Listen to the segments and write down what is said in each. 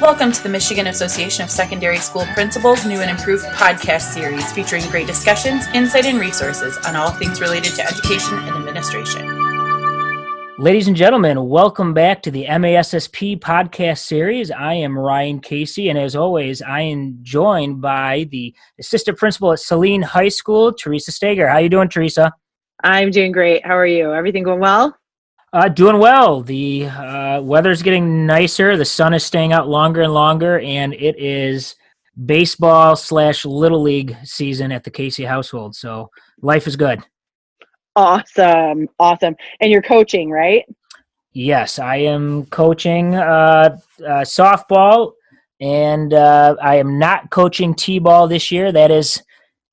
Welcome to the Michigan Association of Secondary School Principals New and Improved podcast series featuring great discussions, insight, and resources on all things related to education and administration. Ladies and gentlemen, welcome back to the MASSP podcast series. I am Ryan Cayce, and as always, I am joined by the assistant principal at Saline High School, Theresa Stager. How you doing, Theresa? I'm doing great. How are you? Everything going well? Doing well. The weather's getting nicer. The sun is staying out longer and longer, and it is baseball/Little League season at the Cayce household. So life is good. Awesome. And you're coaching, right? Yes, I am coaching softball, and I am not coaching t-ball this year. That is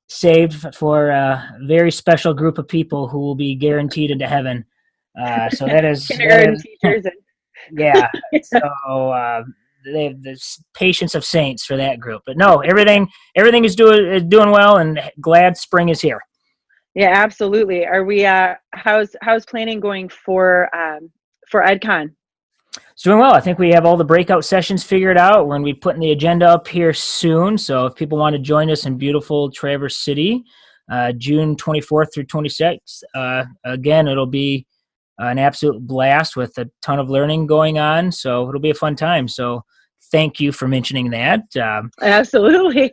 saved for a very special group of people who will be guaranteed into heaven. So that is, yeah. So they have the patience of saints for that group. But no, everything is doing well, and glad spring is here. Yeah, absolutely. Are we? How's planning going for EdCon? It's doing well. I think we have all the breakout sessions figured out. We're going to be putting the agenda up here soon. So if people want to join us in beautiful Traverse City, June 24th through 26th, again, it'll be an absolute blast with a ton of learning going on. So it'll be a fun time. So thank you for mentioning that. Absolutely.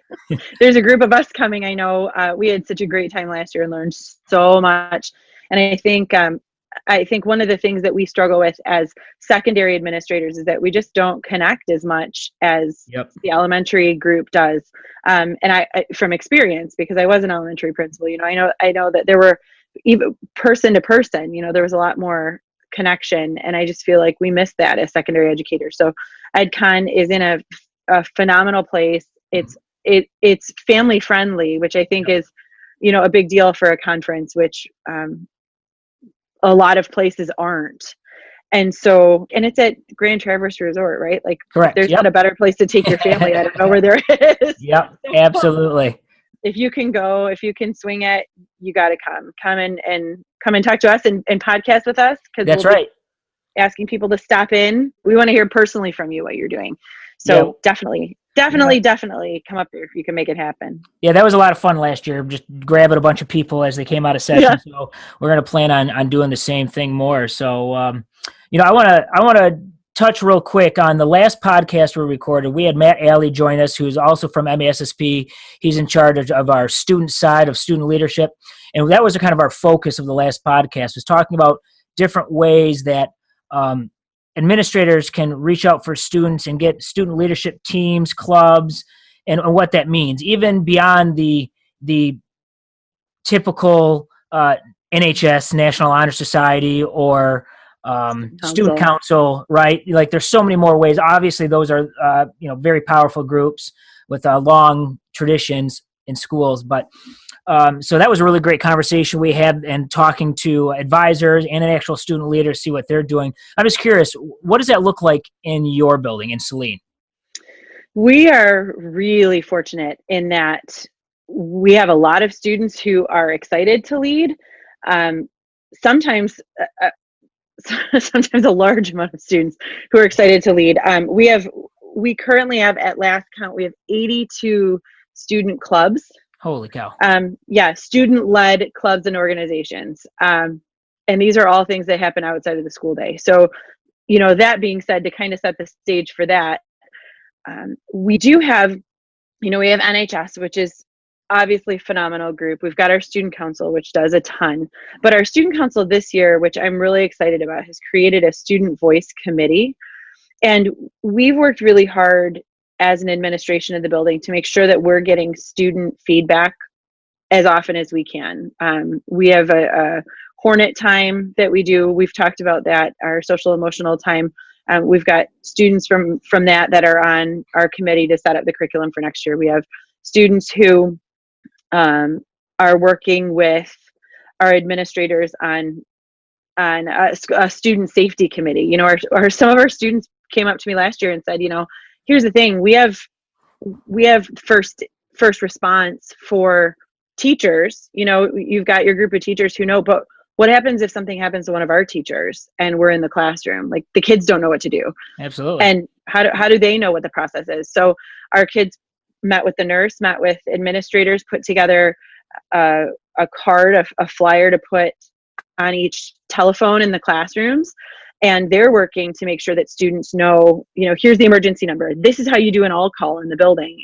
There's a group of us coming. I know we had such a great time last year and learned so much. And I think one of the things that we struggle with as secondary administrators is that we just don't connect as much as the elementary group does. And I from experience, because I was an elementary principal, I know that there were, even person to person, there was a lot more connection, and I just feel like we missed that as secondary educators. So EdCon is in a phenomenal place. It's family friendly, which I think is, a big deal for a conference, which a lot of places aren't. And it's at Grand Traverse Resort, right? Like, correct. There's not a better place to take your family. I don't know where there is. Yep, absolutely. If you can go, if you can swing it, you got to come and talk to us and podcast with us. That's right. Asking people to stop in. We want to hear personally from you what you're doing. So definitely come up there if you can make it happen. Yeah, that was a lot of fun last year, just grabbing a bunch of people as they came out of session. Yeah. So we're going to plan on doing the same thing more. So, I want to touch real quick on the last podcast we recorded. We had Matt Alley join us, who's also from MASSP. He's in charge of our student side of student leadership. And that was kind of our focus of the last podcast, was talking about different ways that administrators can reach out for students and get student leadership teams, clubs, and what that means, even beyond the typical NHS, National Honor Society, or student council, right? Like, there's so many more ways. Obviously, those are very powerful groups with long traditions in schools. But so that was a really great conversation we had, and talking to advisors and an actual student leader, see what they're doing. I'm just curious, what does that look like in your building in Saline? We are really fortunate in that we have a lot of students who are excited to lead. Sometimes a large amount of students who are excited to lead. We currently have, at last count, we have 82 student clubs. Holy cow. Student-led clubs and organizations. And these are all things that happen outside of the school day. So, that being said, to kind of set the stage for that, we do have, we have NHS, which is obviously a phenomenal group. We've got our student council, which does a ton. But our student council this year, which I'm really excited about, has created a student voice committee. And we've worked really hard as an administration of the building to make sure that we're getting student feedback as often as we can. We have a Hornet time that we do. We've talked about that, our social emotional time. We've got students from that are on our committee to set up the curriculum for next year. We have students who are working with our administrators on a student safety committee. Or some of our students came up to me last year and said, here's the thing, we have first response for teachers. You've got your group of teachers who know, but what happens if something happens to one of our teachers and we're in the classroom? Like, the kids don't know what to do. Absolutely. And How do they know what the process is? So our kids met with the nurse, met with administrators, put together a card, a flyer to put on each telephone in the classrooms. And they're working to make sure that students know, here's the emergency number. This is how you do an all call in the building.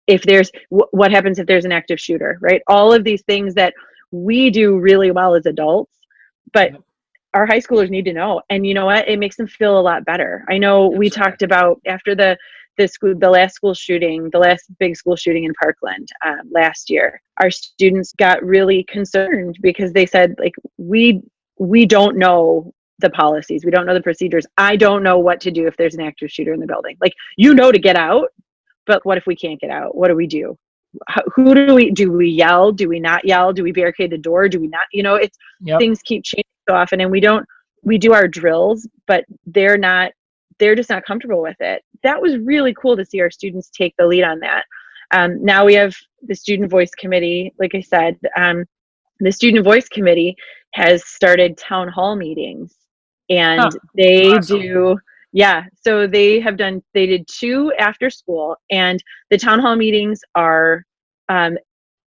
If there's, what happens if there's an active shooter, right? All of these things that we do really well as adults, but our high schoolers need to know. And you know what? It makes them feel a lot better. I know we talked about after the last big school shooting in Parkland last year, our students got really concerned because they said, like, we don't know the policies. We don't know the procedures. I don't know what to do if there's an active shooter in the building. Like, to get out, but what if we can't get out? What do we do? Who do we yell? Do we not yell? Do we barricade the door? Do we not? Things keep changing so often, and we do our drills, but they're just not comfortable with it. That was really cool to see our students take the lead on that. Now we have the Student Voice Committee. Like I said, the Student Voice Committee has started town hall meetings, and they do. Yeah, so they did 2 after school, and the town hall meetings are,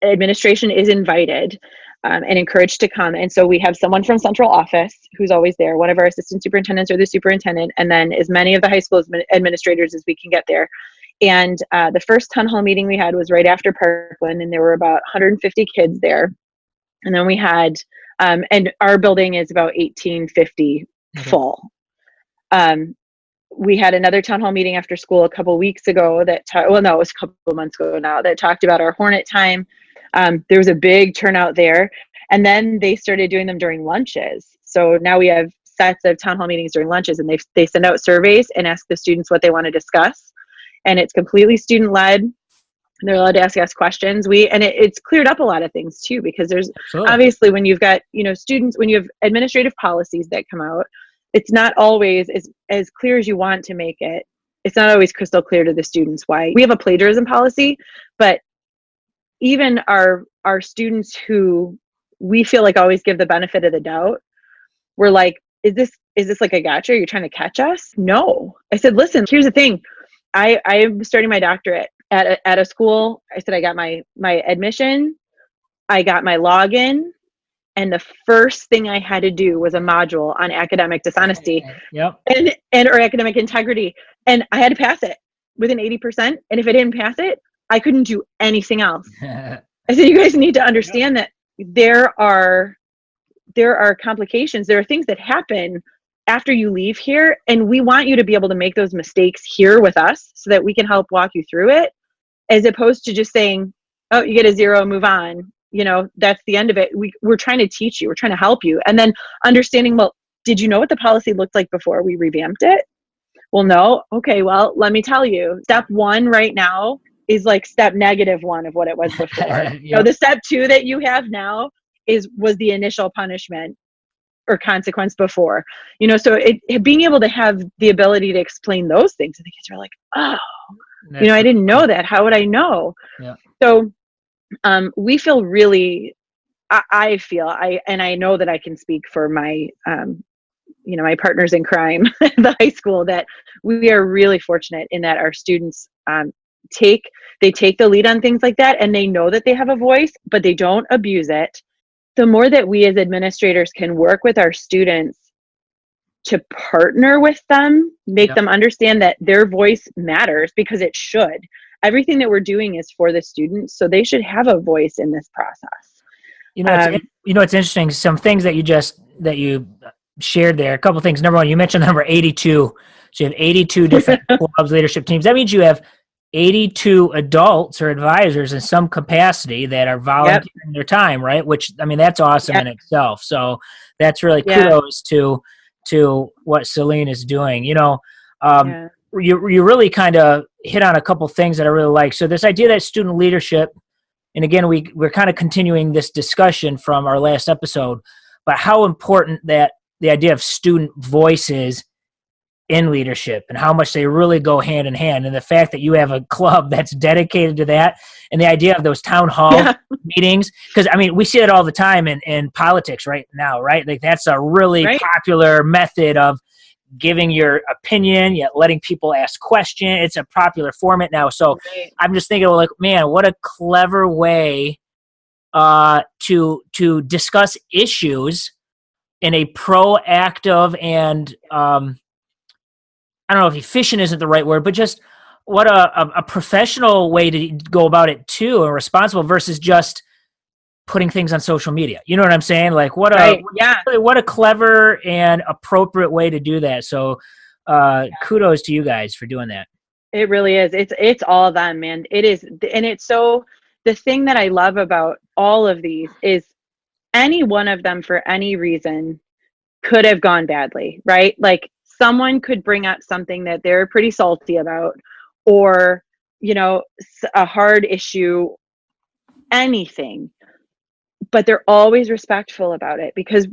administration is invited and encouraged to come. And so we have someone from central office who's always there, one of our assistant superintendents or the superintendent, and then as many of the high school administrators as we can get there. And the first town hall meeting we had was right after Parkland, and there were about 150 kids there. And then we had, and our building is about 1850 full. We had another town hall meeting after school a couple weeks ago it was a couple of months ago now, that talked about our Hornet time. There was a big turnout there. And then they started doing them during lunches. So now we have sets of town hall meetings during lunches, and they send out surveys and ask the students what they want to discuss. And it's completely student led. They're allowed to ask questions. It's cleared up a lot of things too, because there's obviously, when you've got, students, when you have administrative policies that come out, it's not always as clear as you want to make it. It's not always crystal clear to the students why. We have a plagiarism policy, but even our students who we feel like always give the benefit of the doubt, we're like, is this like a gotcha? You're trying to catch us? No. I said, listen, here's the thing. I'm starting my doctorate at a school. I said, I got my admission, I got my login, and the first thing I had to do was a module on academic dishonesty or academic integrity. And I had to pass it with an 80%. And if I didn't pass it, I couldn't do anything else. I said, you guys need to understand that there are complications. There are things that happen after you leave here. And we want you to be able to make those mistakes here with us so that we can help walk you through it, as opposed to just saying, oh, you get a 0, move on. That's the end of it. We're trying to teach you. We're trying to help you. And then understanding, well, did you know what the policy looked like before we revamped it? Well, no. Okay, well, let me tell you. Step 1 right now is like step -1 of what it was before. The step 2 that you have now was the initial punishment or consequence before. So being able to have the ability to explain those things, I think kids are like, oh, I didn't know that. How would I know? Yeah. So we feel really, I feel, and I know that I can speak for my, my partners in crime at the high school, that we are really fortunate in that our students take the lead on things like that, and they know that they have a voice, but they don't abuse it. The more that we as administrators can work with our students to partner with them, make them understand that their voice matters, because it should. Everything that we're doing is for the students, so they should have a voice in this process. It's interesting. Some things that you shared there. A couple of things. Number one, you mentioned number 82. So you have 82 different clubs, leadership teams. That means you have 82 adults or advisors in some capacity that are volunteering their time, right? Which, that's awesome in itself. So that's really kudos to what Saline is doing. You really kind of hit on a couple things that I really like. So this idea that student leadership, and again, we're kind of continuing this discussion from our last episode, but how important that the idea of student voices in leadership and how much they really go hand in hand. And the fact that you have a club that's dedicated to that, and the idea of those town hall meetings, because we see it all the time in politics right now, right? Like that's a really popular method of giving your opinion, yet letting people ask questions. It's a popular format now. So I'm just thinking, like, man, what a clever way to discuss issues in a proactive and I don't know if efficient isn't the right word, but just what a professional way to go about it too, and responsible versus just putting things on social media. You know what I'm saying? Like what a clever and appropriate way to do that. So kudos to you guys for doing that. It really is. It's all of them, man. It is. And it's so, the thing that I love about all of these is any one of them for any reason could have gone badly, right? Like someone could bring up something that they're pretty salty about, or, you know, a hard issue, anything, but they're always respectful about it because,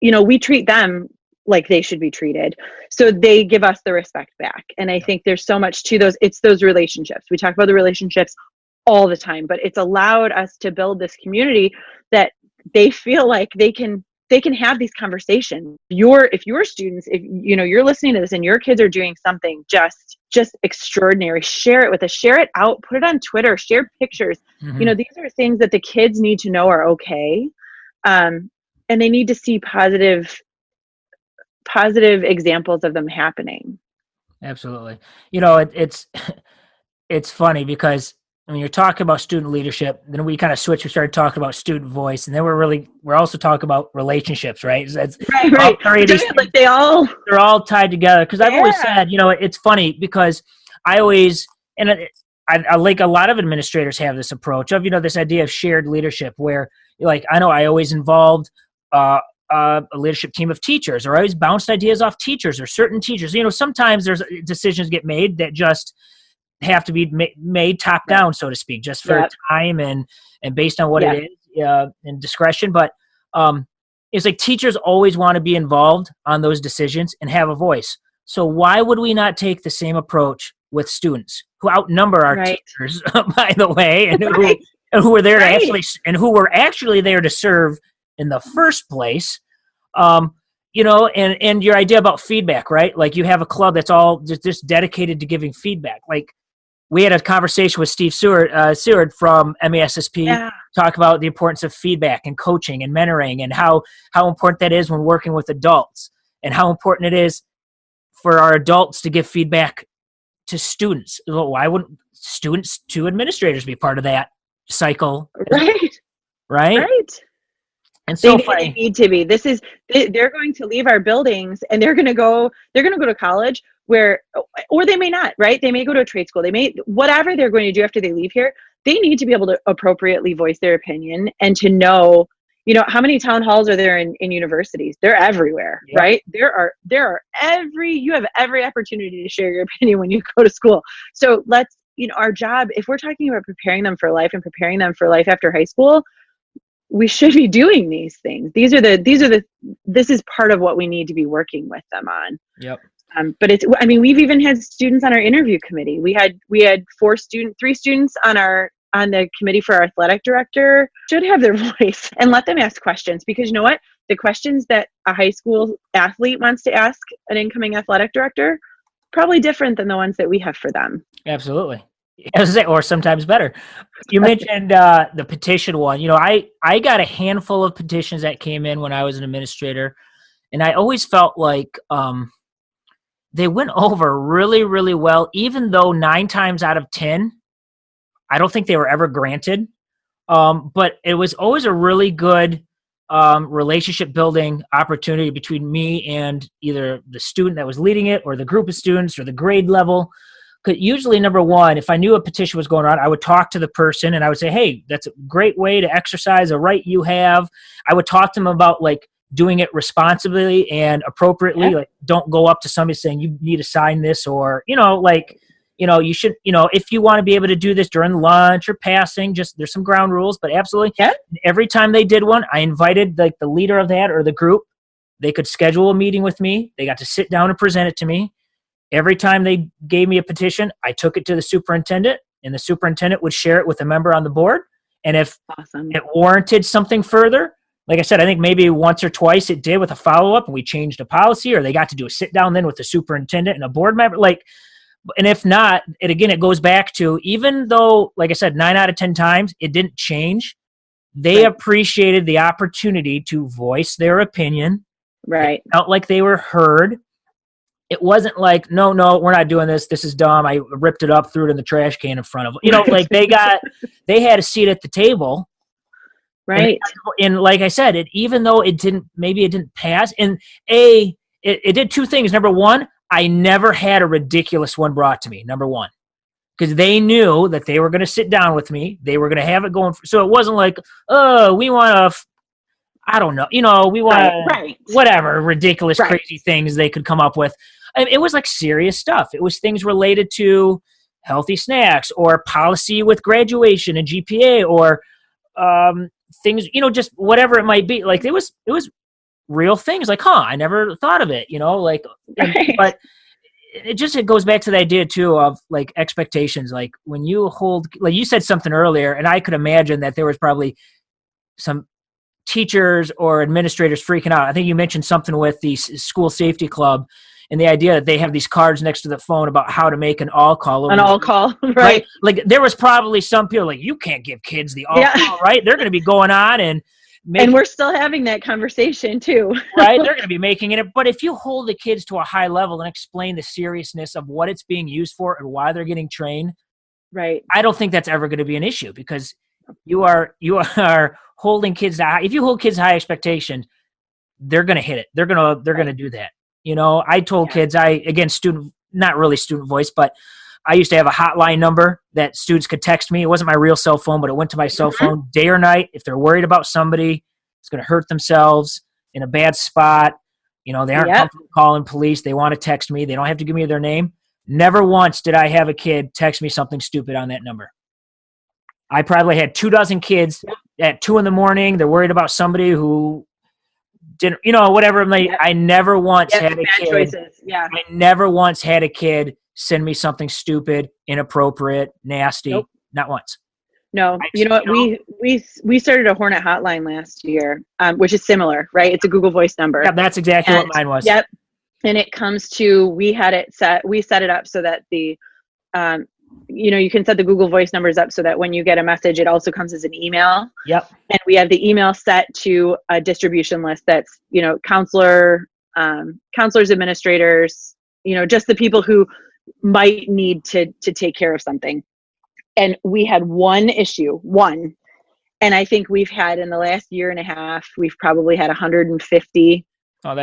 you know, we treat them like they should be treated. So they give us the respect back. And I think there's so much to those. It's those relationships. We talk about the relationships all the time, but it's allowed us to build this community that they feel like they can have these conversations. If your students, if you know, you're listening to this and your kids are doing something just extraordinary, share it with us, share it out, put it on Twitter, share pictures. You know, these are things that the kids need to know are okay. And they need to see positive examples of them happening. Absolutely. You know, it's funny because when you're talking about student leadership, then we kind of switched. We started talking about student voice, and then we're also talking about relationships, right? Right. Like they're all tied together. Because I've always said, you know, it's funny because I always, and I like a lot of administrators have this approach of, you know, this idea of shared leadership where, like, I know I always involved a leadership team of teachers, or I always bounced ideas off teachers or certain teachers. You know, sometimes there's decisions get made that just have to be made top down, so to speak, just for time and based on what it is and discretion. But it's like teachers always want to be involved on those decisions and have a voice. So why would we not take the same approach with students who outnumber our teachers, by the way, and who are there to who were actually there to serve in the first place? You know, and your idea about feedback, right? Like you have a club that's all just dedicated to giving feedback. Like we had a conversation with Steve Seward from MASSP, talk about the importance of feedback and coaching and mentoring and how important that is when working with adults and how important it is for our adults to give feedback to students. Well, why wouldn't students to administrators be part of that cycle? Right. And so they need to be. They're going to leave our buildings and they're going to go to college or they may not, right? They may go to a trade school. They may, whatever they're going to do after they leave here, they need to be able to appropriately voice their opinion and to know, you know, how many town halls are there in universities? They're everywhere, right? You have every opportunity to share your opinion when you go to school. So let's, you know, our job, if we're talking about preparing them for life and preparing them for life after high school, we should be doing these things. This is part of what we need to be working with them on. But we've even had students on our interview committee. We had 3 students on the committee for our athletic director should have their voice and let them ask questions, because you know what? The questions that a high school athlete wants to ask an incoming athletic director, probably different than the ones that we have for them. Absolutely. Or sometimes better. You mentioned the petition one. You know, I got a handful of petitions that came in when I was an administrator, and I always felt like they went over really, really well, even though 9 times out of 10, I don't think they were ever granted. But it was always a really good relationship building opportunity between me and either the student that was leading it or the group of students or the grade level. Because usually, number one, if I knew a petition was going on, I would talk to the person and I would say, hey, that's a great way to exercise a right you have. I would talk to them about like doing it responsibly and appropriately. Like, don't go up to somebody saying you need to sign this, or, you know, like, you know, you should, you know, if you want to be able to do this during lunch or passing, just there's some ground rules, but absolutely. Every time they did one, I invited like the leader of that or the group. They could schedule a meeting with me. They got to sit down and present it to me. Every time they gave me a petition, I took it to the superintendent, and the superintendent would share it with a member on the board. And if it warranted something further, like I said, I think maybe once or twice it did with a follow-up and we changed a policy, or they got to do a sit down then with the superintendent and a board member. Like, and if not, it goes back to, even though, like I said, 9 out of 10 times it didn't change, they appreciated the opportunity to voice their opinion. Right. It felt like they were heard. It wasn't like, no, we're not doing this. This is dumb. I ripped it up, threw it in the trash can in front of them. Like they had a seat at the table. Right. And like I said, even though it didn't pass, and it did two things. Number one, I never had a ridiculous one brought to me. Number one, because they knew that they were going to sit down with me. They were going to have it going. So it wasn't like, oh, we want to, I don't know. We want whatever ridiculous, crazy things they could come up with. It was like serious stuff. It was things related to healthy snacks or policy with graduation and GPA, or things, just whatever it might be. Like it was real things, like, I never thought of it, but it goes back to the idea too of like expectations. Like when you hold, like you said something earlier, and I could imagine that there was probably some teachers or administrators freaking out. I think you mentioned something with the school safety club and the idea that they have these cards next to the phone about how to make an all call. Right? Like there was probably some people like, you can't give kids the all call, right? They're going to be going on and we're still having that conversation too. Right? They're going to be making it. But if you hold the kids to a high level and explain the seriousness of what it's being used for and why they're getting trained, right? I don't think that's ever going to be an issue, because you are holding kids to high. If you hold kids to high expectations, they're going to hit it. They're going to do that. I told kids, not really student voice, but I used to have a hotline number that students could text me. It wasn't my real cell phone, but it went to my cell phone day or night. If they're worried about somebody that's going to hurt themselves in a bad spot, they aren't comfortable calling police. They want to text me. They don't have to give me their name. Never once did I have a kid text me something stupid on that number. I probably had 24 kids at 2 a.m. They're worried about somebody who didn't, whatever. I never once had a kid. Choices. Yeah. I never once had a kid send me something stupid, inappropriate, nasty. Nope. Not once. No, we started a Hornet hotline last year, which is similar, right? It's a Google Voice number. Yeah, that's exactly what mine was. Yep. And it comes to, we set it up so that the, you can set the Google Voice numbers up so that when you get a message, it also comes as an email. Yep. And we have the email set to a distribution list that's, counselors, administrators, just the people who might need to take care of something. And we had one issue, and I think we've had, in the last year and a half, we've probably had 150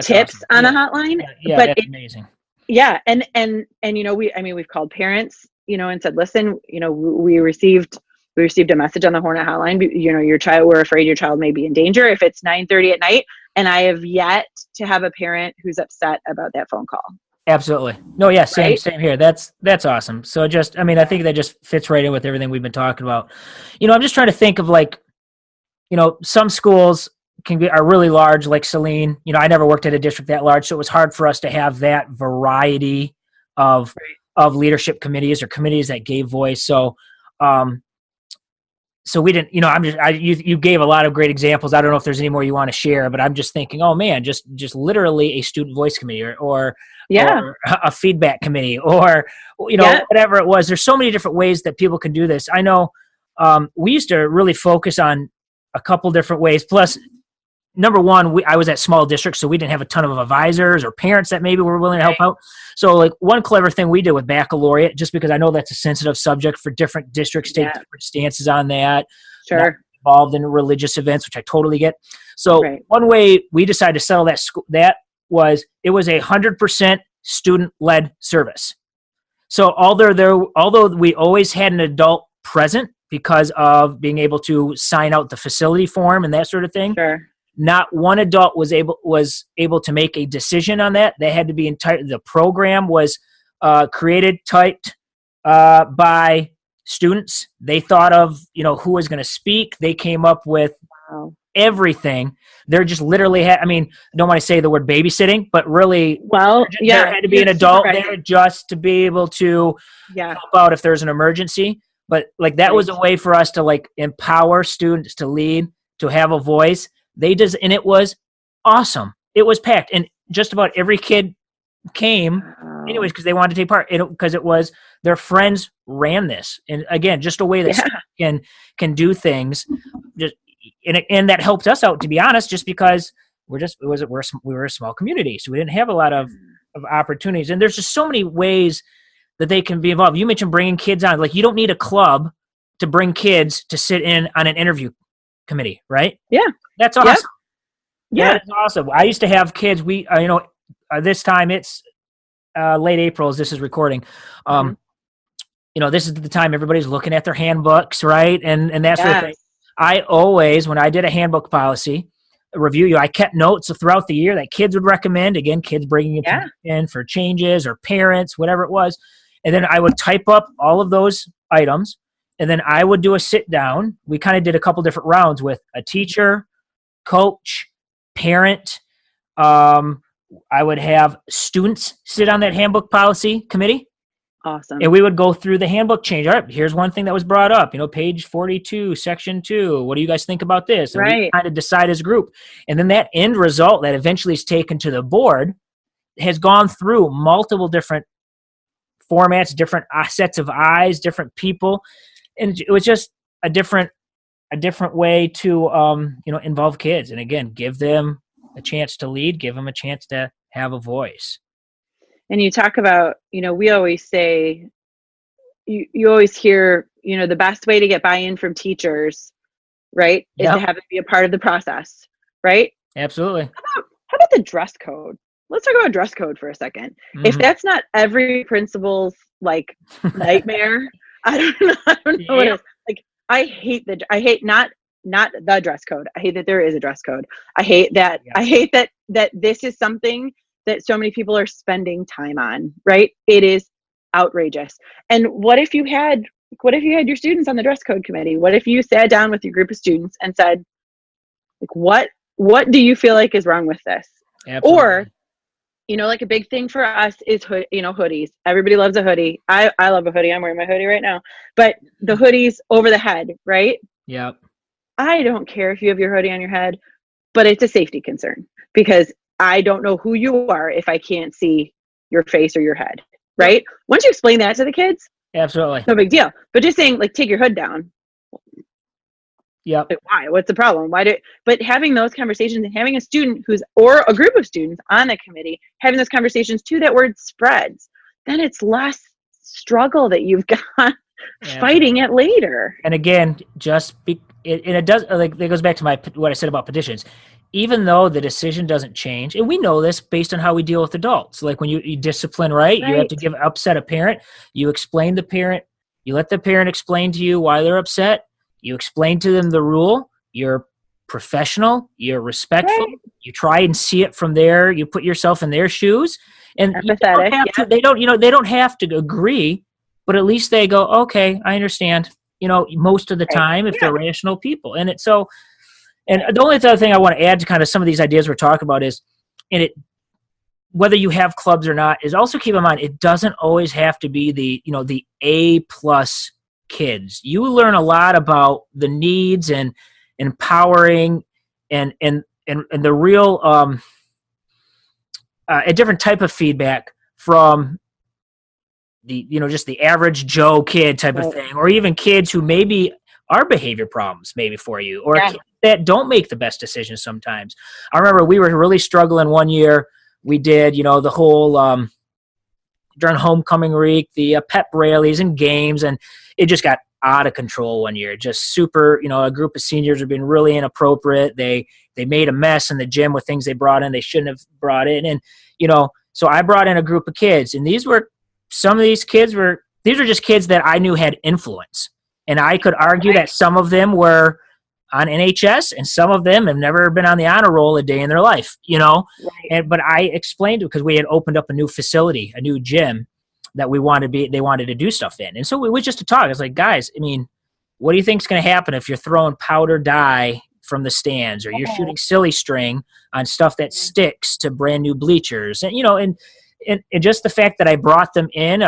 tips on a hotline. Yeah, but that's amazing. Yeah. And we've called parents, and said, listen, we received a message on the Hornet hotline. We're afraid your child may be in danger if it's 9:30 at night. And I have yet to have a parent who's upset about that phone call. Absolutely. No, yeah, same here. That's awesome. So I think that just fits right in with everything we've been talking about. I'm just trying to think of some schools are really large, like Saline. I never worked at a district that large, so it was hard for us to have that variety of leadership committees or committees that gave voice. So, so we didn't, you gave a lot of great examples. I don't know if there's any more you want to share, but I'm just thinking, oh man, just literally a student voice committee or a feedback committee or, whatever it was. There's so many different ways that people can do this. I know we used to really focus on a couple different ways. Plus, number one, I was at small districts, so we didn't have a ton of advisors or parents that maybe were willing to help out. So one clever thing we did with baccalaureate, just because I know that's a sensitive subject for different districts, take different stances on that. Sure. Involved in religious events, which I totally get. So one way we decided to settle that was it was 100% student-led service. So although we always had an adult present because of being able to sign out the facility form and that sort of thing, not one adult was able to make a decision on that. They had to be the program was created, typed by students. They thought of who was going to speak. They came up with everything. They're just literally I don't want to say the word babysitting, but really, there had to be an adult there just to be able to help out if there's an emergency. But that was a way for us to empower students to lead, to have a voice. And it was awesome. It was packed, and just about every kid came anyways because they wanted to take part. Because it was their friends ran this, and again, just a way that can do things. Just and that helped us out, to be honest, just because we were a small community, so we didn't have a lot of opportunities. And there's just so many ways that they can be involved. You mentioned bringing kids on. Like, you don't need a club to bring kids to sit in on an interview committee, right? Yeah. That's awesome. Yep. Yeah. That's awesome. I used to have kids. This time it's late April as this is recording. This is the time everybody's looking at their handbooks, right? And that sort of thing. I always, when I did a handbook policy review, I kept notes throughout the year that kids would recommend. Again, kids bringing it in for changes, or parents, whatever it was. And then I would type up all of those items, and then I would do a sit down. We kind of did a couple different rounds with a teacher, coach, parent. I would have students sit on that handbook policy committee. Awesome. And we would go through the handbook change. All right, here's one thing that was brought up, page 42, section 2. What do you guys think about this? And we kind of decide as a group. And then that end result that eventually is taken to the board has gone through multiple different formats, different sets of eyes, different people. And it was just a different way to, involve kids. And again, give them a chance to lead, give them a chance to have a voice. And you talk about, we always say, you always hear, the best way to get buy-in from teachers, right, is to have it be a part of the process, right? Absolutely. How about the dress code? Let's talk about dress code for a second. Mm-hmm. If that's not every principal's nightmare, I don't know what it is. I hate not the dress code. I hate that there is a dress code. I hate that. Yeah. I hate that this is something that so many people are spending time on, right? It is outrageous. And what if you had your students on the dress code committee? What if you sat down with your group of students and said, what do you feel like is wrong with this? Absolutely. Or, a big thing for us is hoodies. Everybody loves a hoodie. I love a hoodie. I'm wearing my hoodie right now. But the hoodies over the head, right? Yep. I don't care if you have your hoodie on your head, but it's a safety concern because I don't know who you are if I can't see your face or your head, right? Once you explain that to the kids, absolutely, no big deal. But just saying, take your hood down. Yep. Why? What's the problem? But having those conversations and having a student or a group of students on the committee, having those conversations too, that word spreads, then it's less struggle that you've got fighting it later. And again, it does, it goes back to what I said about petitions. Even though the decision doesn't change, and we know this based on how we deal with adults, like when you discipline, right? You have to upset a parent. You explain the parent. You let the parent explain to you why they're upset. You explain to them the rule. You're professional. You're respectful. Right. You try and see it from there. You put yourself in their shoes. And they don't have to agree, but at least they go, okay, I understand. Most of the time, if they're rational people, and it's so. And the only other thing I want to add to kind of some of these ideas we're talking about is, whether you have clubs or not, is also keep in mind it doesn't always have to be the A+ kids. You learn a lot about the needs and empowering and the real a different type of feedback from the just the average Joe kid type of thing, or even kids who maybe are behavior problems maybe for you, or kids that don't make the best decisions sometimes. I remember we were really struggling one year. We did, the whole during homecoming week, the pep rallies and games, and it just got out of control one year. Just super, a group of seniors were being really inappropriate. They made a mess in the gym with things they brought in they shouldn't have brought in, and so I brought in a group of kids, and these were just kids that I knew had influence. And I could argue that some of them were on NHS and some of them have never been on the honor roll a day in their life, but I explained it because we had opened up a new facility, a new gym that they wanted to do stuff in. And so we was just to talk. I was like, guys, what do you think is going to happen if you're throwing powder dye from the stands, or you're shooting silly string on stuff that sticks to brand new bleachers? And, and just the fact that I brought them in,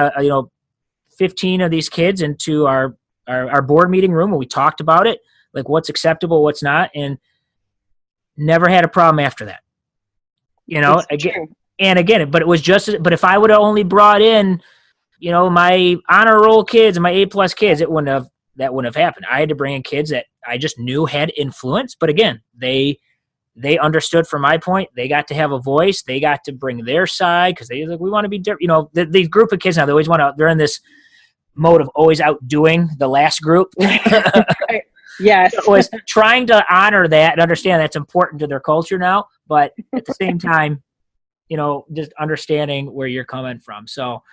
15 of these kids into our board meeting room, and we talked about it, like what's acceptable, what's not. And never had a problem after that. Again, but it was but if I would have only brought in, my honor roll kids and my A+ kids, that wouldn't have happened. I had to bring in kids that I just knew had influence, but again, they understood from my point. They got to have a voice. They got to bring their side because they like, we want to be different. The group of kids now, they always they're in this mode of always outdoing the last group. Yes. Always trying to honor that and understand that's important to their culture now, but at the same time, just understanding where you're coming from. So,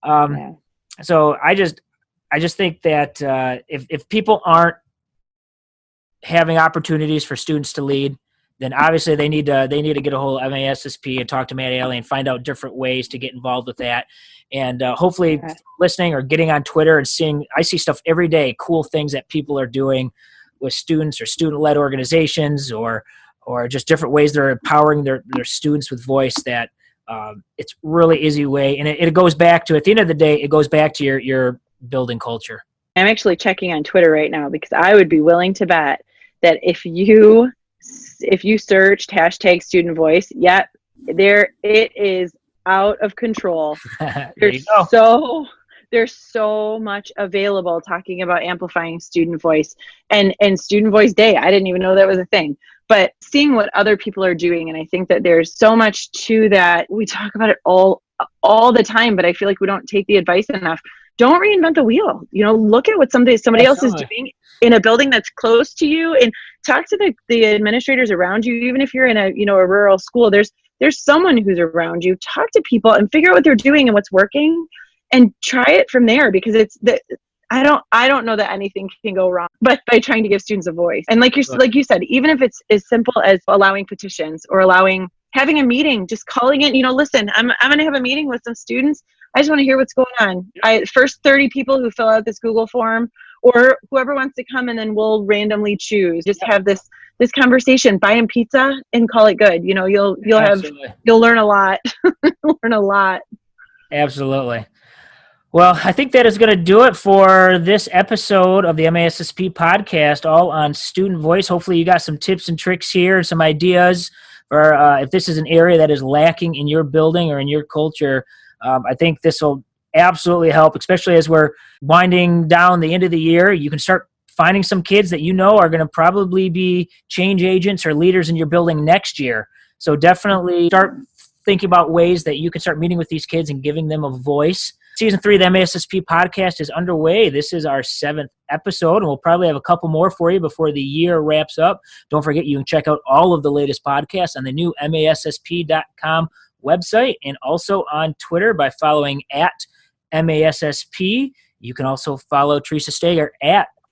so I just think that if people aren't having opportunities for students to lead, then obviously they need to get a hold of MASSP and talk to Matt Alley and find out different ways to get involved with that. And hopefully listening or getting on Twitter and seeing, I see stuff every day, cool things that people are doing with students or student-led organizations or just different ways they're empowering their students with voice, that it's really easy way. And it goes back to, at the end of the day, it goes back to your building culture. I'm actually checking on Twitter right now because I would be willing to bet that if you searched hashtag student voice, it is out of control. There's so much available talking about amplifying student voice and Student Voice Day. I didn't even know that was a thing, but seeing what other people are doing. And I think that there's so much to that. We talk about it all the time, but I feel like we don't take the advice enough. Don't reinvent the wheel. Look at what somebody else is doing in a building that's close to you, and talk to the administrators around you. Even if you're in a rural school, there's someone who's around you. Talk to people and figure out what they're doing and what's working, and try it from there, because I don't know that anything can go wrong but by trying to give students a voice. And like you said, even if it's as simple as allowing petitions or having a meeting, just calling it, listen, I'm going to have a meeting with some students. I just want to hear what's going on. First 30 people who fill out this Google form, or whoever wants to come, and then we'll randomly choose. Just have this conversation, buy them pizza and call it good. You'll learn a lot. Learn a lot. Absolutely. Well, I think that is going to do it for this episode of the MASSP podcast, all on student voice. Hopefully you got some tips and tricks here, some ideas for if this is an area that is lacking in your building or in your culture. I think this will absolutely help, especially as we're winding down the end of the year. You can start finding some kids that are going to probably be change agents or leaders in your building next year. So definitely start thinking about ways that you can start meeting with these kids and giving them a voice. Season 3 of the MASSP podcast is underway. This is our 7th episode, and we'll probably have a couple more for you before the year wraps up. Don't forget, you can check out all of the latest podcasts on the new MASSP.com website, and also on Twitter by following @MASSP. You can also follow Theresa Stager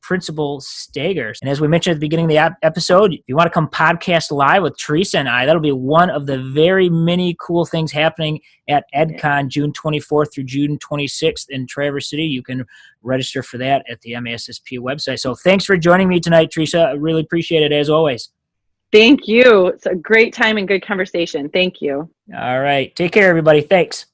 @Principal Stager. And as we mentioned at the beginning of the episode, if you want to come podcast live with Theresa and I, that'll be one of the very many cool things happening at EdCon June 24th through June 26th in Traverse City. You can register for that at the MASSP website. So thanks for joining me tonight, Theresa. I really appreciate it, as always. Thank you. It's a great time and good conversation. Thank you. All right. Take care, everybody. Thanks.